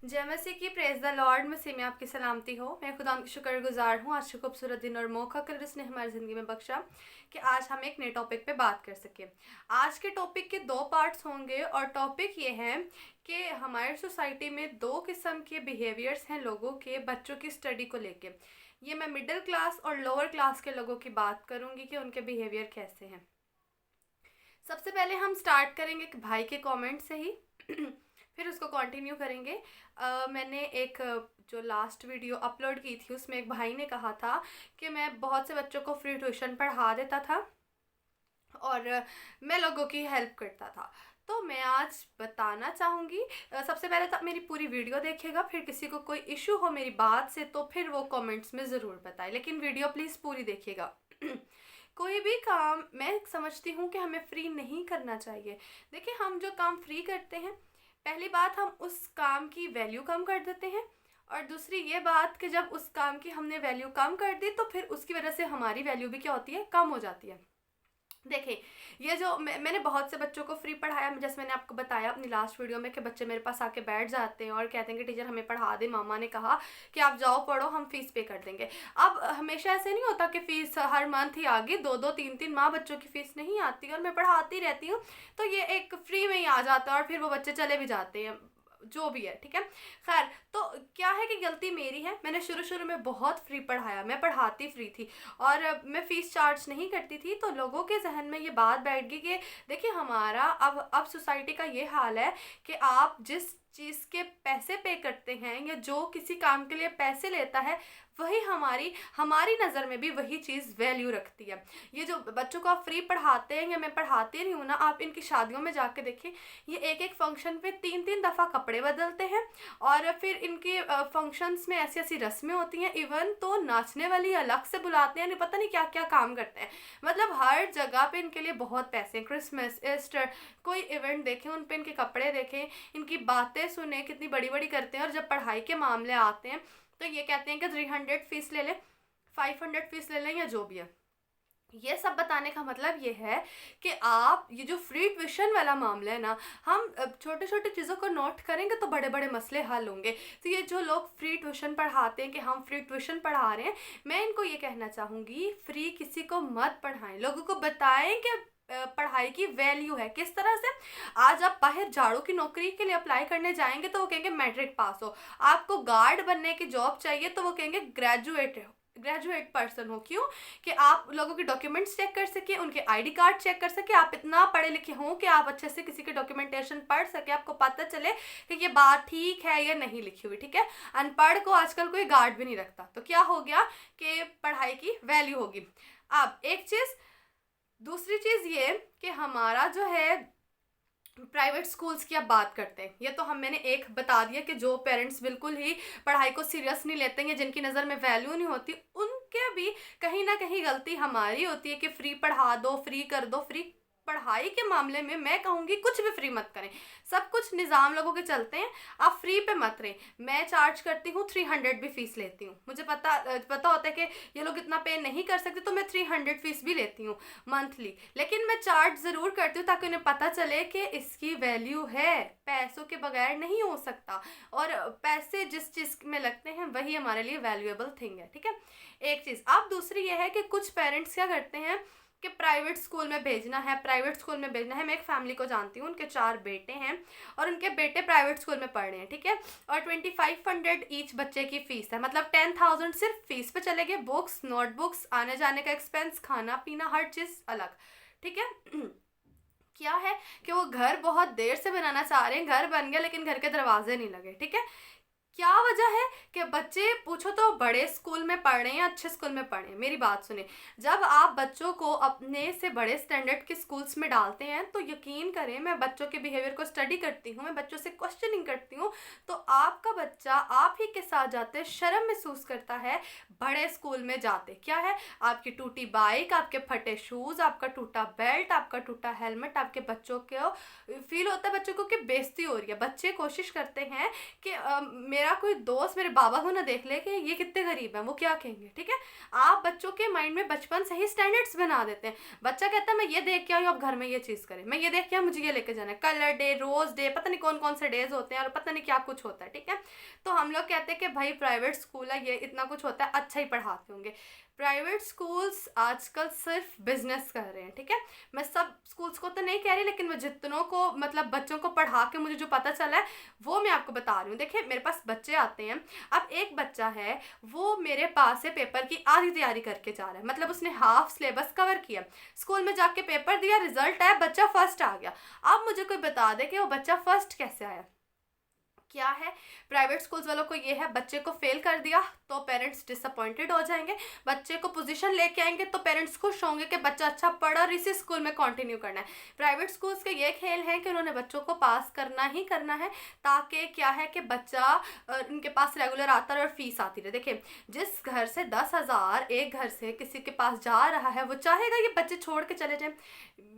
जय मसीह की, praise the Lord. मसीह में आपकी सलामती हो। मैं खुदा की शुक्रगुजार हूँ आज के खूबसूरत दिन और मौका कर उसने हमारी ज़िंदगी में बख्शा कि आज हम एक नए टॉपिक पे बात कर सकें। आज के टॉपिक के दो पार्ट्स होंगे और टॉपिक ये है कि हमारी सोसाइटी में दो किस्म के बिहेवियर्स हैं लोगों के, बच्चों की स्टडी को लेके। ये मैं मिडिल क्लास और लोअर क्लास के लोगों की बात करूँगी कि उनके बिहेवियर कैसे हैं। सबसे पहले हम स्टार्ट करेंगे एक भाई के कमेंट से ही फिर उसको कंटिन्यू करेंगे। मैंने एक जो लास्ट वीडियो अपलोड की थी उसमें एक भाई ने कहा था कि मैं बहुत से बच्चों को फ्री ट्यूशन पढ़ा देता था और मैं लोगों की हेल्प करता था। तो मैं आज बताना चाहूँगी, सबसे पहले तो आप मेरी पूरी वीडियो देखिएगा, फिर किसी को कोई इशू हो मेरी बात से तो फिर वो कमेंट्स में ज़रूर बताए, लेकिन वीडियो प्लीज़ पूरी देखिएगा। कोई भी काम मैं समझती हूँ कि हमें फ्री नहीं करना चाहिए। देखिए, हम जो काम फ्री करते हैं, पहली बात हम उस काम की वैल्यू कम कर देते हैं, और दूसरी ये बात कि जब उस काम की हमने वैल्यू कम कर दी तो फिर उसकी वजह से हमारी वैल्यू भी क्या होती है, कम हो जाती है। देखिए, ये जो मैंने बहुत से बच्चों को फ्री पढ़ाया, जैसे मैंने आपको बताया अपनी लास्ट वीडियो में कि बच्चे मेरे पास आके बैठ जाते हैं और कहते हैं कि टीचर हमें पढ़ा दे, मामा ने कहा कि आप जाओ पढ़ो, हम फीस पे कर देंगे। अब हमेशा ऐसे नहीं होता कि फ़ीस हर मंथ ही आगे 2-2 3-3 माह बच्चों की फ़ीस नहीं आती और मैं पढ़ाती रहती हूँ, तो ये एक फ्री में ही आ जाता है और फिर वो बच्चे चले भी जाते हैं, जो भी है, ठीक है। खैर, तो क्या है कि गलती मेरी है, मैंने शुरू शुरू में बहुत फ्री पढ़ाया, मैं पढ़ाती फ्री थी और मैं फ़ीस चार्ज नहीं करती थी, तो लोगों के जहन में ये बात बैठ गई कि देखिए, हमारा अब सोसाइटी का ये हाल है कि आप जिस चीज़ के पैसे पे करते हैं या जो किसी काम के लिए पैसे लेता है, वही हमारी हमारी नज़र में भी वही चीज़ वैल्यू रखती है। ये जो बच्चों को आप फ्री पढ़ाते हैं या मैं पढ़ाती नहीं हूँ ना, आप इनकी शादियों में जाके देखिए, ये एक एक फंक्शन पे 3-3 दफ़ा कपड़े बदलते हैं और फिर इनके फंक्शंस में ऐसी ऐसी रस्में होती हैं, इवन तो नाचने वाली अलग से बुलाते हैं, नहीं पता नहीं क्या क्या काम करते हैं। मतलब हर जगह पे इनके लिए बहुत पैसे हैं। क्रिसमस, ईस्टर, कोई इवेंट देखें, उन पे इनके कपड़े देखें, इनकी बातें सुने कितनी बड़ी बड़ी करते हैं, और जब पढ़ाई के मामले आते हैं तो ये कहते हैं कि 300 फीस ले लें, 500 फीस ले लें, या जो भी है। ये सब बताने का मतलब ये है कि आप ये जो फ्री ट्यूशन वाला मामला है ना, हम छोटे छोटे चीज़ों को नोट करेंगे तो बड़े बड़े मसले हल होंगे। तो ये जो लोग फ्री ट्यूशन पढ़ाते हैं कि हम फ्री ट्यूशन पढ़ा रहे हैं, मैं इनको ये कहना चाहूँगी, फ्री किसी को मत पढ़ाएं, लोगों को बताएं कि पढ़ाई की वैल्यू है किस तरह से। आज आप बाहर झाड़ू की नौकरी के लिए अप्लाई करने जाएंगे तो वो कहेंगे मैट्रिक पास हो, आपको गार्ड बनने की जॉब चाहिए तो वो कहेंगे ग्रेजुएट पर्सन हो। क्यों? कि आप लोगों के डॉक्यूमेंट्स चेक कर सके, उनके आईडी कार्ड चेक कर सके, आप इतना पढ़े लिखे हों कि आप अच्छे से किसी के डॉक्यूमेंटेशन पढ़ सके, आपको पता चले कि ये बात ठीक है या नहीं लिखी हुई, ठीक है। अनपढ़ को आजकल कोई गार्ड भी नहीं रखता, तो क्या हो गया कि पढ़ाई की वैल्यू होगी। अब एक चीज़, दूसरी चीज़ ये कि हमारा जो है प्राइवेट स्कूल्स की अब बात करते हैं। ये तो मैंने एक बता दिया कि जो पेरेंट्स बिल्कुल ही पढ़ाई को सीरियस नहीं लेते हैं, जिनकी नज़र में वैल्यू नहीं होती, उनके भी कहीं ना कहीं गलती हमारी होती है कि फ्री पढ़ा दो, फ्री कर दो। फ्री पढ़ाई के मामले में मैं कहूँगी कुछ भी फ्री मत करें, सब कुछ निज़ाम लोगों के चलते हैं, आप फ्री पे मत रहें। मैं चार्ज करती हूँ 300 भी फीस लेती हूँ, मुझे पता होता है कि ये लोग इतना पे नहीं कर सकते, तो मैं 300 फीस भी लेती हूँ मंथली, लेकिन मैं चार्ज ज़रूर करती हूँ ताकि उन्हें पता चले कि इसकी वैल्यू है, पैसों के बगैर नहीं हो सकता, और पैसे जिस चीज़ में लगते हैं वही हमारे लिए वैल्यूएबल थिंग है, ठीक है। एक चीज़। अब दूसरी ये है कि कुछ पेरेंट्स क्या करते हैं कि प्राइवेट स्कूल में भेजना है, प्राइवेट स्कूल में भेजना है। मैं एक फैमिली को जानती हूँ, उनके 4 बेटे हैं और उनके बेटे प्राइवेट स्कूल में पढ़ रहे हैं, ठीक है, और 2500 ईच बच्चे की फ़ीस है, मतलब 10,000 सिर्फ फीस पे चले गए। बुक्स, नोटबुक्स, आने जाने का एक्सपेंस, खाना पीना, हर चीज़ अलग, ठीक है। क्या है कि वो घर बहुत देर से बनाना चाह रहे हैं, घर बन गया लेकिन घर के दरवाजे नहीं लगे, ठीक है। क्या वजह है कि बच्चे पूछो तो बड़े स्कूल में पढ़ रहे हैं या अच्छे स्कूल में पढ़ रहे हैं। मेरी बात सुने, जब आप बच्चों को अपने से बड़े स्टैंडर्ड के स्कूल्स में डालते हैं तो यकीन करें, मैं बच्चों के बिहेवियर को स्टडी करती हूँ, मैं बच्चों से क्वेश्चनिंग करती हूँ, तो आपका बच्चा आप ही के साथ जाते शर्म महसूस करता है बड़े स्कूल में जाते। क्या है? आपकी टूटी बाइक, आपके फटे शूज़, आपका टूटा बेल्ट, आपका टूटा हेलमेट, आपके बच्चों को फील होता है बच्चों को कि बेइज्जती हो रही है। बच्चे कोशिश करते हैं कि मेरा कोई दोस्त मेरे बाबा को ना देख ले कि ये कितने गरीब हैं, वो क्या कहेंगे, ठीक है। आप बच्चों के माइंड में बचपन से ही स्टैंडर्ड्स बना देते हैं। बच्चा कहता है मैं ये देख के आई हूँ, अब घर में ये चीज़ करें, मैं ये देख के आई, मुझे ये लेके जाना है, कलर डे, रोज़ डे, पता नहीं कौन कौन से डेज होते हैं और पता नहीं क्या कुछ होता है। होता है, ठीक है। तो हम लोग कहते हैं कि भाई प्राइवेट स्कूल है, ये इतना कुछ होता है, अच्छा ही पढ़ाते होंगे। प्राइवेट स्कूल्स आजकल सिर्फ बिजनेस कर रहे हैं, ठीक है। मैं सब स्कूल्स को तो नहीं कह रही, लेकिन मैं जितनों को मतलब बच्चों को पढ़ा के मुझे जो पता चला है वो मैं आपको बता रही हूँ। देखिए मेरे पास बच्चे आते हैं, अब एक बच्चा है वो मेरे पास से पेपर की आधी तैयारी करके जा रहा है, मतलब उसने हाफ सिलेबस कवर किया, स्कूल में जाके पेपर दिया, रिजल्ट आया, बच्चा फर्स्ट आ गया। अब मुझे कोई बता दे कि वो बच्चा फर्स्ट कैसे आया। क्या है, प्राइवेट स्कूल्स वालों को ये है, बच्चे को फेल कर दिया तो पेरेंट्स डिसअपॉइंटेड हो जाएंगे, बच्चे को पोजीशन लेके आएंगे तो पेरेंट्स खुश होंगे कि बच्चा अच्छा पढ़ा और इसी स्कूल में कंटिन्यू करना है। प्राइवेट स्कूल्स के ये खेल है कि उन्होंने बच्चों को पास करना ही करना है, ताकि क्या है कि बच्चा उनके पास रेगुलर आता रहे और फीस आती रहे। देखिए जिस घर से 10,000 एक घर से किसी के पास जा रहा है, वो चाहेगा ये बच्चे छोड़ के चले जाएं।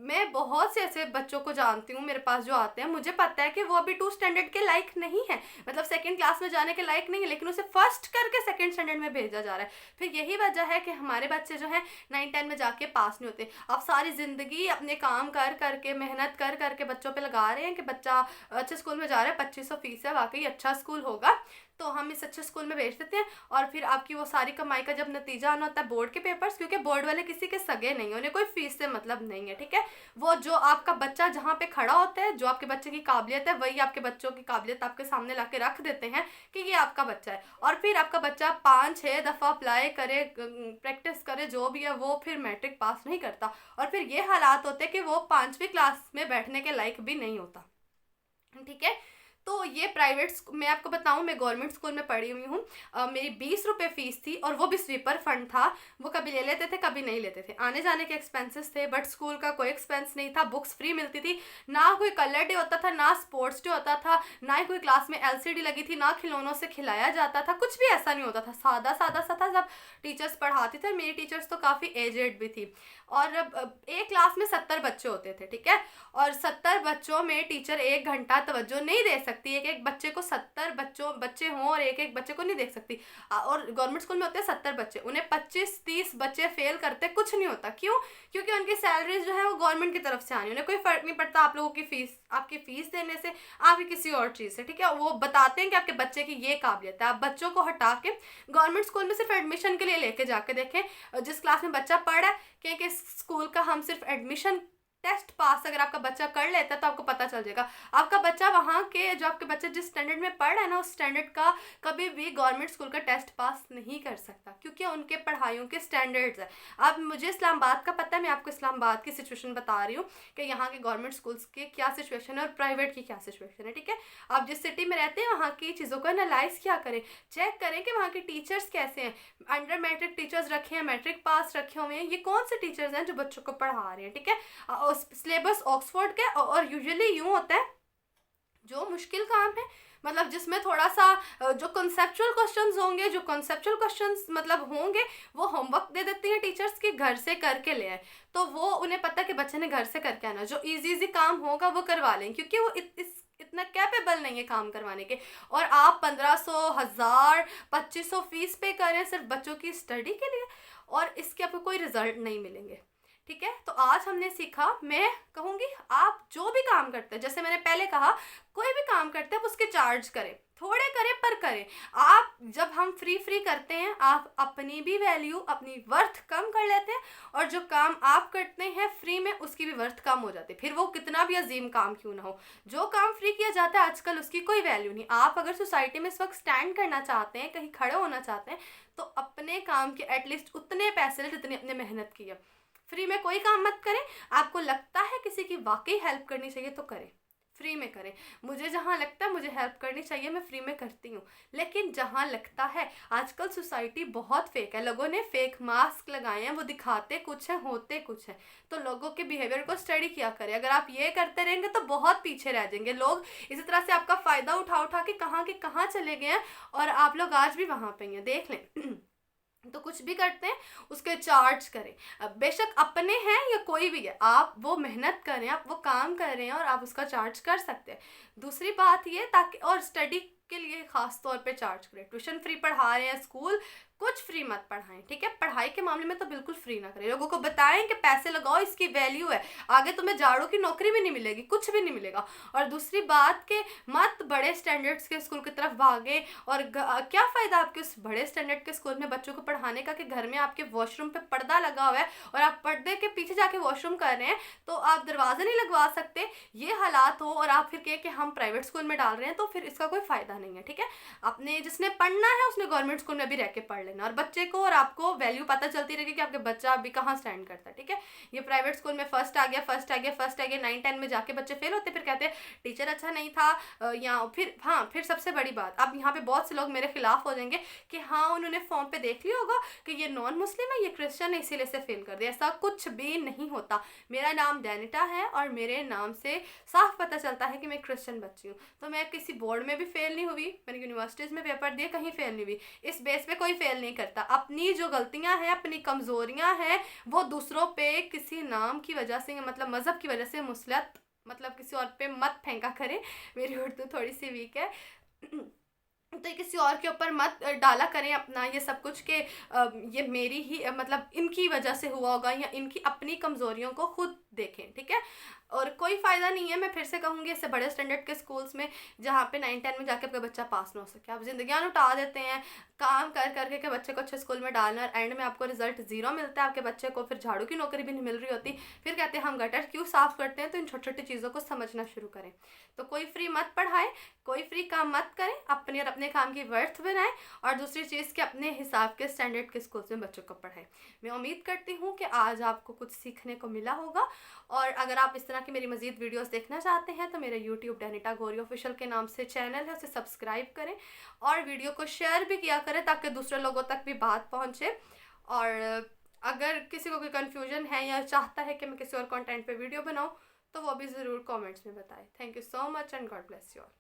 मैं बहुत से ऐसे बच्चों को जानती हूँ मेरे पास जो आते हैं, मुझे पता है कि वो अभी 2 स्टैंडर्ड के लायक नहीं है, मतलब सेकंड क्लास में जाने के लायक नहीं है, लेकिन उसे फर्स्ट करके सेकंड स्टैंडर्ड में भेजा जा रहा है। फिर यही वजह है कि हमारे बच्चे जो हैं 9-10 में जाके पास नहीं होते। अब सारी ज़िंदगी अपने काम कर करके मेहनत कर करके बच्चों पे लगा रहे हैं कि बच्चा अच्छे स्कूल में जा रहा है, 2500 फीस है, वाकई अच्छा स्कूल होगा तो हम इस अच्छे स्कूल में भेज देते हैं, और फिर आपकी वो सारी कमाई का जब नतीजा आना होता है बोर्ड के पेपर्स, क्योंकि बोर्ड वाले किसी के सगे नहीं है, उन्हें कोई फीस से मतलब नहीं है, ठीक है। वो जो आपका बच्चा जहाँ पे खड़ा होता है, जो आपके बच्चे की काबिलियत है, वही आपके बच्चों की काबिलियत आपके सामने ला के रख देते हैं कि ये आपका बच्चा है। और फिर आपका बच्चा 5-6 दफ़ा अप्लाई करे, प्रैक्टिस करे, जो भी है, वो फिर मैट्रिक पास नहीं करता, और फिर ये हालात होते हैं कि वो 5वीं क्लास में बैठने के लायक भी नहीं होता, ठीक है। तो ये प्राइवेट, मैं आपको बताऊं मैं गवर्नमेंट स्कूल में पढ़ी हुई हूँ, मेरी 20 रुपये फ़ीस थी, और वो भी स्वीपर फंड था, वो कभी ले लेते थे कभी नहीं लेते थे, आने जाने के एक्सपेंसेस थे, बट स्कूल का कोई एक्सपेंस नहीं था, बुक्स फ्री मिलती थी, ना कोई कलर डे होता था, ना स्पोर्ट्स डे होता था, ना ही कोई क्लास में LCD लगी थी, ना खिलौनों से खिलाया जाता था, कुछ भी ऐसा नहीं होता था, सादा सादा सा था। सब टीचर्स पढ़ाती थे, मेरी टीचर्स तो काफ़ी एजेड भी थी, और एक क्लास में 70 बच्चे होते थे, ठीक है, और 70 बच्चों में टीचर 1 घंटा तवज्जो नहीं दे सकती, एक एक बच्चे को 70 बच्चे हों और एक एक बच्चे को नहीं देख सकती। और गवर्नमेंट स्कूल में होते हैं 70 बच्चे, उन्हें 25-30 बच्चे फेल करते कुछ नहीं होता, क्यों? क्योंकि उनकी सैलरीज जो है वो गवर्नमेंट की तरफ से आनी, उन्हें कोई फ़र्क नहीं पड़ता आप लोगों की फ़ीस, आपकी फ़ीस देने से, आपकी किसी और चीज़ से, ठीक है। वो बताते हैं कि आपके बच्चे की ये काबिलियत है, आप बच्चों को हटा के गवर्नमेंट स्कूल में सिर्फ एडमिशन के लिए लेके जाके देखें, जिस क्लास में बच्चा पढ़ है, क्योंकि स्कूल का हम सिर्फ एडमिशन टेस्ट पास अगर आपका बच्चा कर लेता है तो आपको पता चल जाएगा आपका बच्चा वहाँ के, जो आपके बच्चे जिस स्टैंडर्ड में पढ़ रहे हैं ना, उस स्टैंडर्ड का कभी भी गवर्नमेंट स्कूल का टेस्ट पास नहीं कर सकता, क्योंकि उनके पढ़ाइयों के स्टैंडर्ड्स है। अब मुझे इस्लामाबाद का पता है, मैं आपको इस्लामाबाद की सिचुएशन बता रही हूँ कि यहाँ के गवर्नमेंट स्कूल्स की क्या सिचुएशन है और प्राइवेट की क्या सिचुएशन है, ठीक है। आप जिस सिटी में रहते हैं वहाँ की चीज़ों को एनालाइज क्या करें, चेक करें कि वहाँ के टीचर्स कैसे हैं, अंडर मैट्रिक टीचर्स रखे हैं, मैट्रिक पास रखे हुए हैं, ये कौन से टीचर्स हैं जो बच्चों को पढ़ा रहे हैं, ठीक है। सिलेबस ऑक्सफोर्ड के, और यूजुअली यूँ होता है जो मुश्किल काम है, मतलब जिसमें थोड़ा सा जो कॉन्सेप्चुअल क्वेश्चंस होंगे, जो कॉन्सेप्चुअल क्वेश्चंस मतलब होंगे, वो होमवर्क दे देती हैं टीचर्स के, घर से करके ले आए, तो वो उन्हें पता है कि बच्चे ने घर से करके आना, जो इजी काम होगा वो करवा लें, क्योंकि वो इतना कैपेबल नहीं है काम करवाने के। और आप 1500, 1000, 2500 फीस पे करें सिर्फ बच्चों की स्टडी के लिए, और इसके आपको कोई रिजल्ट नहीं मिलेंगे, ठीक है। तो आज हमने सीखा, मैं कहूँगी आप जो भी काम करते हैं, जैसे मैंने पहले कहा, कोई भी काम करते हैं आप उसके चार्ज करें, थोड़े करें पर करें। आप जब हम फ्री करते हैं, आप अपनी भी वैल्यू, अपनी वर्थ कम कर लेते हैं, और जो काम आप करते हैं फ्री में उसकी भी वर्थ कम हो जाती है, फिर वो कितना भी अजीम काम क्यों ना हो। जो काम फ्री किया जाता है आजकल उसकी कोई वैल्यू नहीं। आप अगर सोसाइटी में इस वक्त स्टैंड करना चाहते हैं, कहीं खड़े होना चाहते हैं, तो अपने काम के एटलीस्ट उतने पैसे लें जितनी अपने मेहनत की है। फ्री में कोई काम मत करें, आपको लगता है किसी की वाकई हेल्प करनी चाहिए तो करें, फ्री में करें। मुझे जहाँ लगता है मुझे हेल्प करनी चाहिए, मैं फ्री में करती हूँ, लेकिन जहाँ लगता है, आजकल सोसाइटी बहुत फेक है, लोगों ने फेक मास्क लगाए हैं, वो दिखाते कुछ है होते कुछ है, तो लोगों के बिहेवियर को स्टडी किया करें। अगर आप ये करते रहेंगे तो बहुत पीछे रह जाएंगे लोग, इसी तरह से आपका फ़ायदा उठा के कहाँ चले गए हैं, और आप लोग आज भी वहाँ पे हैं, देख लें। तो कुछ भी करते हैं उसके चार्ज करें, अब बेशक अपने हैं या कोई भी है, आप वो मेहनत करें, आप वो काम कर रहे हैं और आप उसका चार्ज कर सकते हैं। दूसरी बात ये, ताकि और स्टडी के लिए ख़ास तौर पे चार्ज करें, ट्यूशन फ्री पढ़ा रहे हैं, स्कूल कुछ फ्री मत पढ़ाएं, ठीक है। पढ़ाई के मामले में तो बिल्कुल फ्री ना करें, लोगों को बताएं कि पैसे लगाओ, इसकी वैल्यू है, आगे तुम्हें झाड़ू की नौकरी भी नहीं मिलेगी, कुछ भी नहीं मिलेगा। और दूसरी बात कि मत बड़े स्टैंडर्ड्स के स्कूल की तरफ भागे। और क्या फ़ायदा आपके उस बड़े स्टैंडर्ड के स्कूल में बच्चों को पढ़ाने का कि घर में आपके वॉशरूम पे पर्दा लगा हुआ है और आप पर्दे के पीछे जाके वॉशरूम कर रहे हैं, तो आप दरवाज़ा नहीं लगवा सकते। ये हालात हो और आप फिर कहें कि हम प्राइवेट स्कूल में डाल रहे हैं, तो फिर इसका कोई फ़ायदा नहीं है, ठीक है। अपने जिसने पढ़ना है उसने गवर्नमेंट स्कूल में भी रह के पढ़ लेना, और बच्चे को और आपको वैल्यू पता चलती रहेगी कि आपके बच्चा अभी कहाँ स्टैंड करता है, ठीक है। ये प्राइवेट स्कूल में फर्स्ट आ गया, फर्स्ट आ गया, फर्स्ट आ गया, 9-10 में जाके बच्चे फेल होते, फिर कहते हैं टीचर अच्छा नहीं था, या फिर हाँ, फिर सबसे बड़ी बात, अब यहाँ पे बहुत से लोग मेरे खिलाफ हो जाएंगे कि हाँ उन्होंने फॉर्म पे देख लिया होगा कि ये नॉन मुस्लिम है, ये क्रिश्चियन है, इसीलिए से फेल कर दिया। ऐसा कुछ भी नहीं होता। मेरा नाम डेनिटा है और मेरे नाम से साफ पता चलता है कि मैं क्रिश्चियन बच्ची हूँ। तो मैं किसी बोर्ड में भी फेल नहीं हुई, मैंने यूनिवर्सिटीज़ में पेपर दिए, कहीं फेल नहीं हुई। इस बेस पे कोई फेल नहीं करता। अपनी जो गलतियाँ हैं, अपनी कमज़ोरियाँ हैं, वो दूसरों पे किसी नाम की वजह से, मतलब मज़हब की वजह से मुसलत, मतलब किसी और पे मत फेंका करें। मेरी उर्दू थोड़ी सी वीक है तो ये किसी और के ऊपर मत डाला करें अपना ये सब कुछ कि ये मेरी ही मतलब इनकी वजह से हुआ होगा, या इनकी अपनी कमज़ोरियों को खुद देखें, ठीक है। और कोई फ़ायदा नहीं है, मैं फिर से कहूँगी, इससे बड़े स्टैंडर्ड के स्कूल्स में जहाँ पे 9-10 में जाके आपका बच्चा पास ना हो सके, आप ज़िंदगियाँ लुटा देते हैं काम कर करके के बच्चे को अच्छे स्कूल में डालना, और एंड में आपको रिजल्ट 0 मिलता है, आपके बच्चे को फिर झाड़ू की नौकरी भी नहीं मिल रही होती, फिर कहते हैं हम गटर क्यों साफ़ करते हैं। तो इन छोटी छोटी चीज़ों को समझना शुरू करें। तो कोई फ्री मत पढ़ाएं, कोई फ्री काम मत करें, अपने और अपने काम की वर्थ बनाएं, और दूसरी चीज़ कि अपने हिसाब के स्टैंडर्ड के स्कूल्स में बच्चों को पढ़ाएं। मैं उम्मीद करती हूँ कि आज आपको कुछ सीखने को मिला होगा, और अगर आप इस तरह की मेरी मज़ीद वीडियोस देखना चाहते हैं तो मेरे यूट्यूब डेनिटा गौरी ऑफिशियल के नाम से चैनल है, उसे सब्सक्राइब करें और वीडियो को शेयर भी किया करें ताकि दूसरे लोगों तक भी बात पहुँचे। और अगर किसी को कोई कन्फ्यूजन है या चाहता है कि मैं किसी और कंटेंट पे वीडियो बनाऊँ तो वो भी ज़रूर कमेंट्स में बताएं। Thank you so much and God bless you all.